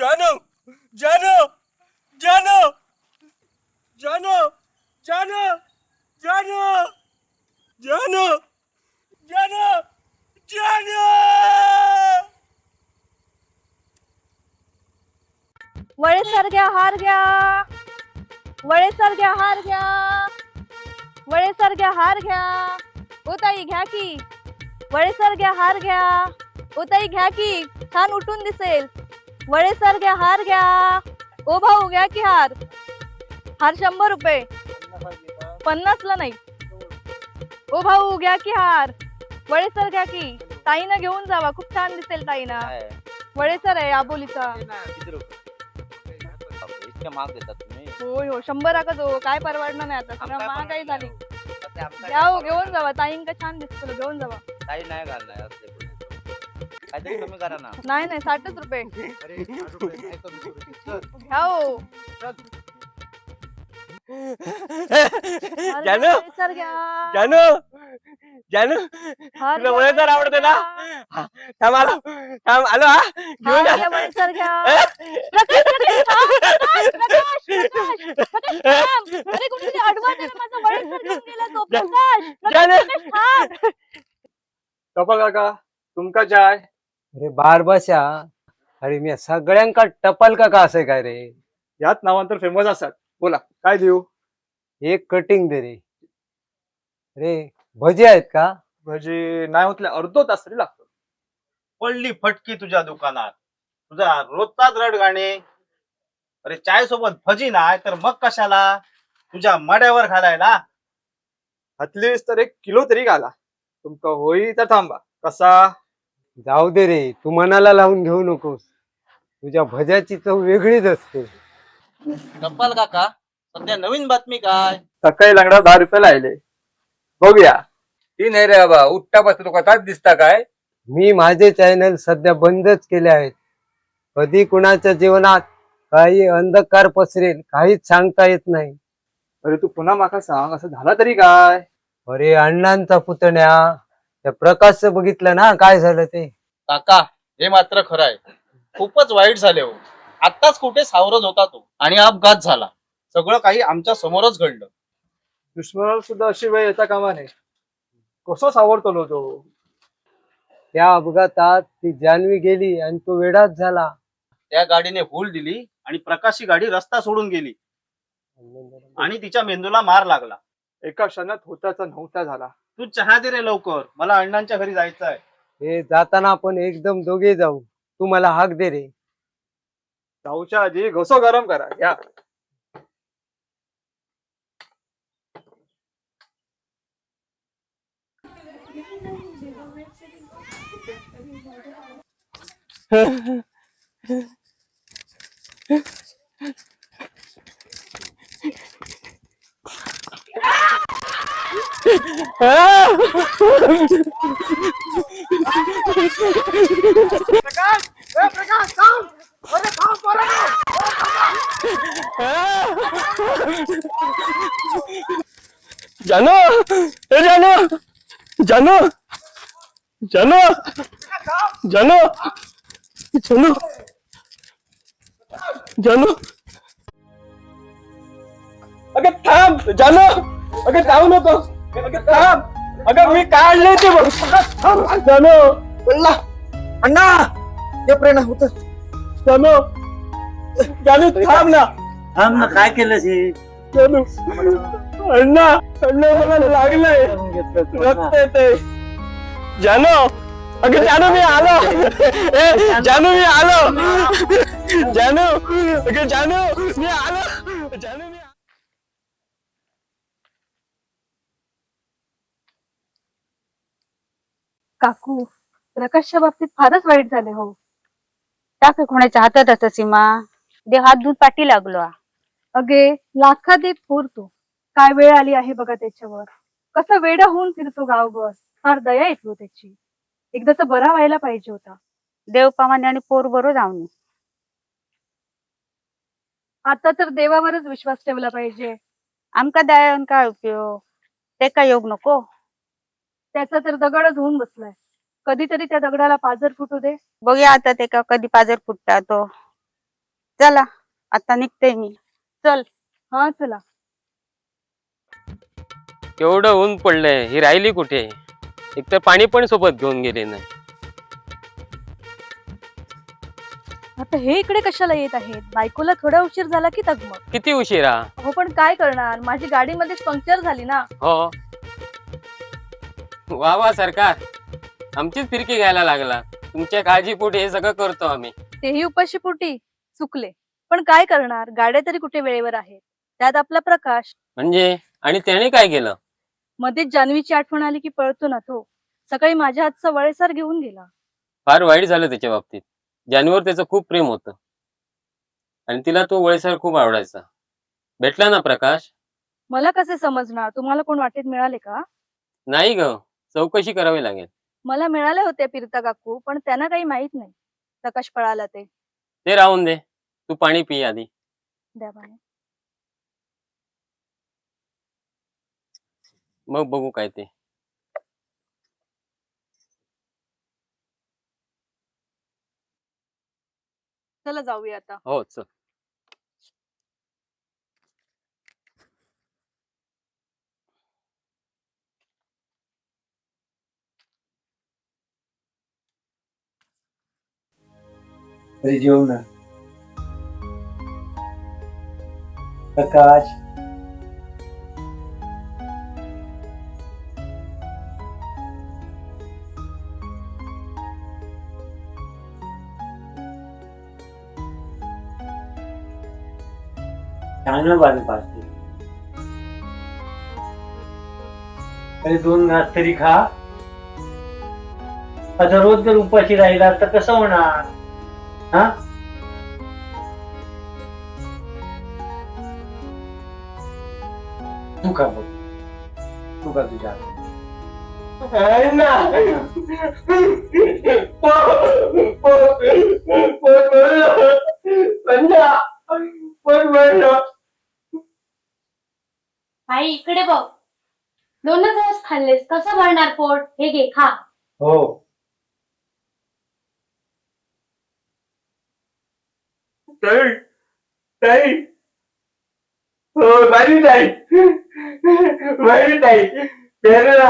जानू जानू जानू जानू जानू जानू जानू जानू जानू वळेसर घ्या हार घ्या, वळेसर घ्या हार घ्या, वळेसर घ्या हार घ्या. ओ ताई घ्या की, वळेसर घ्या हार घ्या. ओ ताई घ्या की, छान उठून दिसेल. वळेसर घ्या हार घ्या. ओ भाऊ घ्या की हार. हार 100 रुपये. 50 ला नाही. ओ भाऊ घ्या की हार. वळेसर घ्या की. ताईनं घेऊन जावा, खूप छान दिसेल ताईना. वळेसर आहे आबोलीचा. इतक्या महाग देतात तुम्ही? होय हो 100 का जो काय परवडणार नाही आता, सगळं महागाई झाली. घ्या हो, घेऊन जावा, ताईंका छान दिसतो, घेऊन जावा. काही नाही घालणार असले काहीतरी कमी करा ना. नाही नाही 60 रुपये. घ्या हो. जानू सर घ्या. जानू जानू हार तुला घ्या, वळेसर आवडते ना? थांब आलो हा घेऊन हार घ्या, वळेसर घ्या. प्रकाश, प्रकाश, थांब, प्रकाश, प्रकाश, प्रकाश, थांब. अरे कुठेतरी अडवा जरा, माझा वळेसर घेऊन गेला तो. प्रकाश, प्रकाश, प्रकाश, थांब. टपा काका तुमका चाय. अरे बार बशा, अरे मी सगळ्यांका टपाल का असे काय रे? यात नावांतर फेमस असतात. बोला काय देऊ? एक कटिंग दे रे. अरे भजी आहेत का? भजी नाही होतले अर्धो तास तरी लागतो. पडली फटकी तुझ्या दुकानात, तुझा रोजचाच रड गाणे. अरे चाय सोबत भजी नाही तर मग कशाला? तुझ्या मड्यावर घालायला. हतलीस तर 1 किलो तरी घाला. तुमका होई तर थांबा. कसा? जाऊ दे रे, तू मनाला लावून घेऊ नकोस. तुझ्या भज्याची चव वेगळीच असते. टप्पाल काका, सध्या नवीन बातमी काय? सकाळी लंगडा 10 रुपये लायले. बघूया. ती नाही रे बाबा, उठता बसतो कथाच दिसता काय? मी माझे चॅनल सध्या बंदच केले आहेत. कधी कुणाच्या जीवनात काही अंधकार पसरेल काहीच सांगता येत नाही. अरे तू पुन्हा माका सांग, असं झाला तरी काय? अरे अण्णांचा पुतण्या त्या प्रकाश बघितलं ना काय झालं ते. काका हे मात्र खरं आहे, खूपच वाईट झाले हो. आत्ताच कुठे सावरत होता तो आणि अपघात झाला. सगळं काही आमच्या समोरच घडलं. दुश्मनाला सुद्धा अशी वेळ येता कामा नये. कसं सावरतलो तो? त्या अपघातात ती जान्हवी गेली आणि तो वेडाच झाला. त्या गाडीने भूल दिली आणि प्रकाशची गाडी रस्ता सोडून गेली आणि तिच्या मेंदूला मार लागला. एका क्षणात होताचा नव्हता झाला. तू चहा दे रे लवकर, मला अण्णांच्या घरी जायचं आहे. हे जाताना आपण एकदम दोघे जाऊ. तू मला हाक दे रे. जाऊच्या आधी घोसो गरम करा. या प्रकाश, प्रकाश थांब. अरे थांब पोरांनो. जानू जानू जानू जानू जानू जानू जानू अगं थांब जानू. अगं जाऊ नको. अगं थांब. अगं मी काढले ते बघ. थांब जानू. बोलला अण्णा हे प्रेरणा होत. जानू जानू थांब ना. थांब ना, काय केलं हे? जानू अण्णा अण्णा मला लागलंय. रक्त येतंय. जानू अगं जानू मी आलो. ए, जानू मी आलो. जानू अगं जानू मी आलो. जानू मी काकू प्रकाशच्या बाबतीत फारच वाईट झाले हो. टाक कोणाच्या हातात असं सीमा, दे हात दूध पाठी लागलो. अगे लाखात एक पुरतो. काय वेळ आली आहे बघा त्याच्यावर. कसा वेडा होऊन फिरतो गावभर. फार दया येतो त्याची. एकदाचा बरा व्हायला पाहिजे होता. देव पामाने आणि पोर बरो जाऊन. आता तर देवावरच विश्वास ठेवला पाहिजे. आमका दयान काय उपयोग? ते काय योग नको. त्याचा तर दगडच होऊन बसलाय. कधीतरी त्या दगडाला पाझर फुटू दे. बघूया आता ते का कधी पाजर फुटता तो. चला आता निघते मी. चल. हा चला. केवढं ऊन पडलंय, ही राहिली कुठे? एक तर पाणी पण सोबत घेऊन गेले नाही. आता हे इकडे कशाला येत आहेत? बायकोला थोडा उशीर झाला की तगमग. किती उशिरा? हो पण काय करणार, माझी गाडी मध्येच पंक्चर झाली ना. हो. वा वा सरकार, आमचीच फिरकी घ्यायला लागला. तुमच्या काळजीपोटी हे सगळं करतो आम्ही. तेही उपाशीपोटी चुकले. पण काय करणार, गाड्या तरी कुठे वेळेवर आहेत. त्यात आपला प्रकाश. म्हणजे आणि त्याने काय केलं? मध्येच जान्हवीची आठवण आली की पळतो ना तो. सकाळी माझ्या हातचा वळेसार घेऊन गेला. फार वाईट झालं त्याच्या बाबतीत. जानूवर त्याचं खूप प्रेम होतं आणि तिला तो वळेसार खूप आवडायचा. भेटला ना प्रकाश? मला कसे समजणार, तुम्हाला कोण वाटेत मिळाले का? नाही ग, चौकशी करावी लागेल. मला मिळाले होते फिरता काकू, पण त्यांना काही माहित नाही प्रकाश पळाला ते. ते राहून दे, तू पाणी पी आधी. द्या पाणी. मग बघू काय ते. चला जाऊया आता. हो चल. अरे जेवू ना. प्रकाश छान बाजू पाजते. अरे 2 घास तरी खा. आता रोज जर उपाशी राहिला तर कसं होणार? हा तू का बघ, तू का तुझ्या आई इकडे बघ. 2च दिवस खाल्लेस, कसं भरणार पोट? हे घे खा. हो ताई, हो माझी ताई, माझी ताई, प्रेरणा.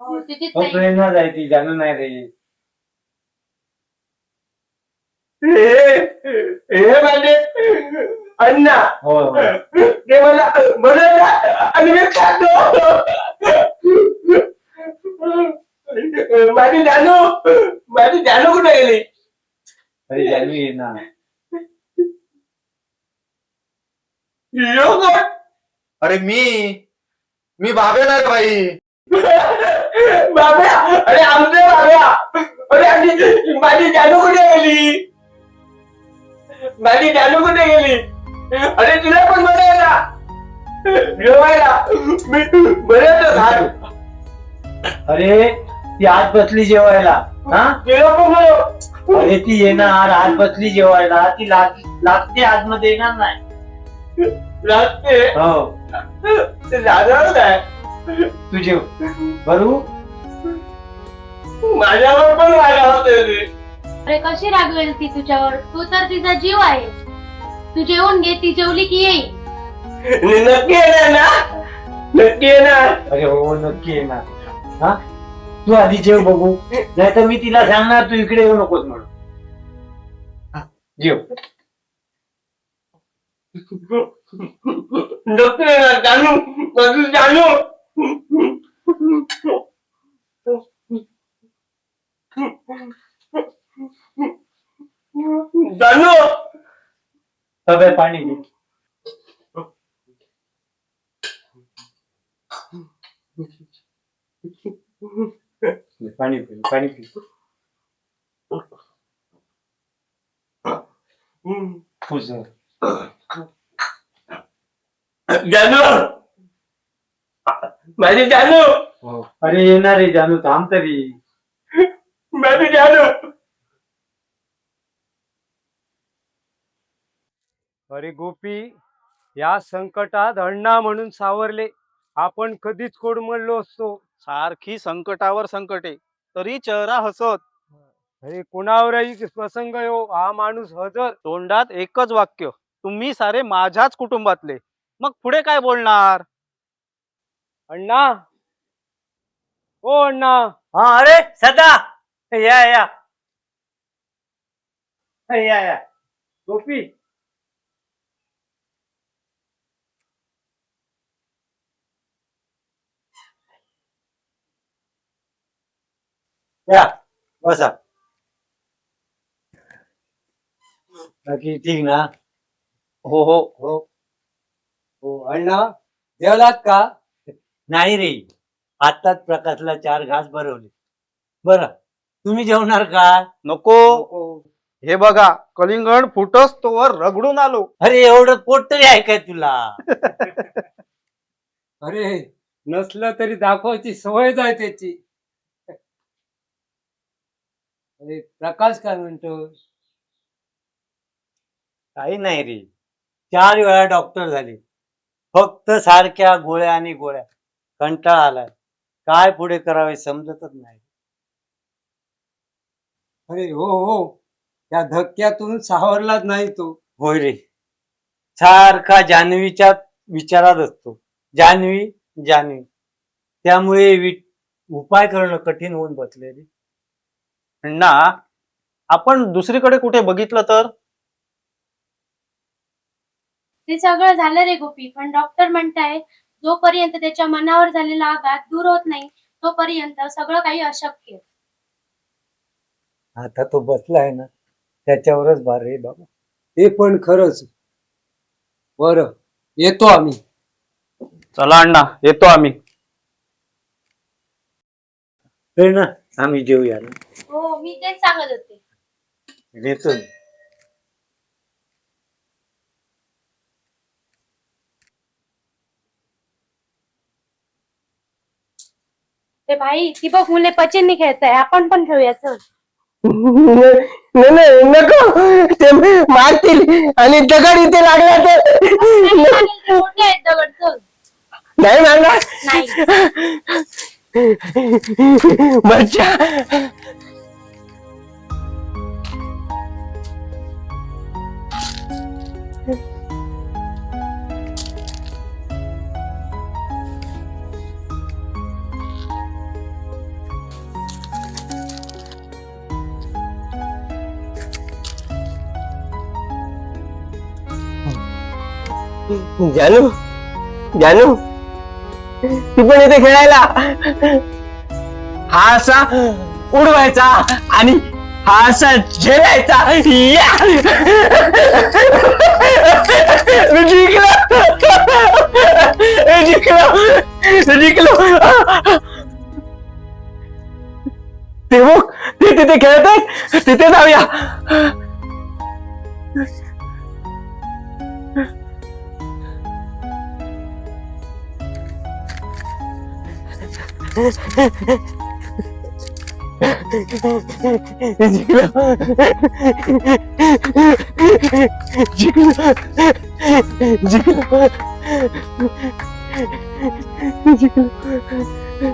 हो, तिथेच हो ताई. प्रेरणा जायची जाणून नाही रे. हे माझे अण्णा. हो हो ते मला बनवला आणि मी खातो. माझी जानू कुठे गेली? अरे जान्हवी ये ना. लोक अरे मी बाबे ना रे भाई. बाब्या, अरे आमचे बाब्या, अरे माझी जानू कुठे गेली? माझी जानू कुठे गेली? अरे तुला पण बनायला जेवायला मी बनवतो घाल. अरे ती आज बसली जेवायला. हा तुला पण अरे ती येणार आज बसली जेवायला. ती लागते आतमध्ये येणार नाही. लागते. हो ते झालं काय? तू जेव बरू. माझ्यावर पण रागा होते रे. अरे कशी रागवेल ती तुझ्यावर? तू तर तिचा जीव आहेस. तू जेवून घे, ती जेवली की येईल. नक्की येणार ना? नक्की येणार. अरे हो नक्की येणार. हा तू आधी जेव बघू, नाही तर मी तिला सांगणार तू इकडे येऊ नकोस म्हणून. जेव. नक्की येणार. जानू, माझी जानू. जानू. सगळे पाणी घे. पाणी पी पाणी पी. खुश झालं. जानू, माझी जानू, हो. अरे येणार रे जानू, थांब तरी. माझी जानू. अरे गोपी, या संकटात अण्णा म्हणून सावरले. आपण कधीच कोडमडलो असतो. सारखी संकटावर संकटे तरी चेहरा हसत. अरे कुणावरही प्रसंग येऊ हा माणूस हजर. तोंडात एकच वाक्य, तुम्ही सारे माझ्याच कुटुंबातले. मग पुढे काय बोलणार? अण्णा, ओ अण्णा. हा अरे सदा या या या या गोपी या बसा. बाकी ठीक ना? हो हो. हो हो अण्णा, जेवलात का? नाही रे, आत्ताच प्रकाशला 4 घास भरवले. बर, तुम्ही जेवणार का? नको. हे बघा, कलिंगड फुटस तोवर रगडून आलो. अरे एवढं पोट तरी आहे काय तुला? अरे नसलं तरी दाखवायची सवयच आहे त्याची. अरे प्रकाश काय म्हणतो? काही नाही रे, 4 वेळा डॉक्टर झाले, फक्त सारख्या गोळ्या आणि गोळ्या. कंटाळा आलाय, काय पुढे करावे समजतच नाही. अरे हो हो, त्या धक्क्यातून सावरलाच नाही तो. होय रे, सारखा जान्हवीच्या विचारात असतो. जान्हवी जान्हवी, त्यामुळे उपाय करणं कठीण होऊन बसले रे. अण्णा, आपण दुसरीकडे कुठे बघितलं तर? ते सगळं झालं रे गोपी, पण डॉक्टर म्हणताय जोपर्यंत त्याच्या मनावर झालेला आघात दूर होत नाही तोपर्यंत सगळं काही अशक्य. आता तो बसलाय ना, त्याच्यावरच भार रे बाबा. ते पण खरंच. बरं, येतो आम्ही. चला अण्णा, येतो आम्ही. कळ ना, आम्ही जेवूया ना. हो, मी तेच सांगत होते. येतो. ते भाई ती बघ मुले पचननी खेळताय, आपण पण खेळूया चल. नाही नाही, नको, ते मारतील आणि दगड इथे लागला तर. मोठे आहेत दगड, चल. नाही मारणार. नाही. मज्जा. जानू, जानू, ती पण इथे खेळायला. हा असा उडवायचा आणि हा असा झेलायचा. या! जिंकलो, जिंकलो, जिंकलो. ते बघ, ते तिथे खेळत आहेत, तिथे जाऊया. जिंकलो.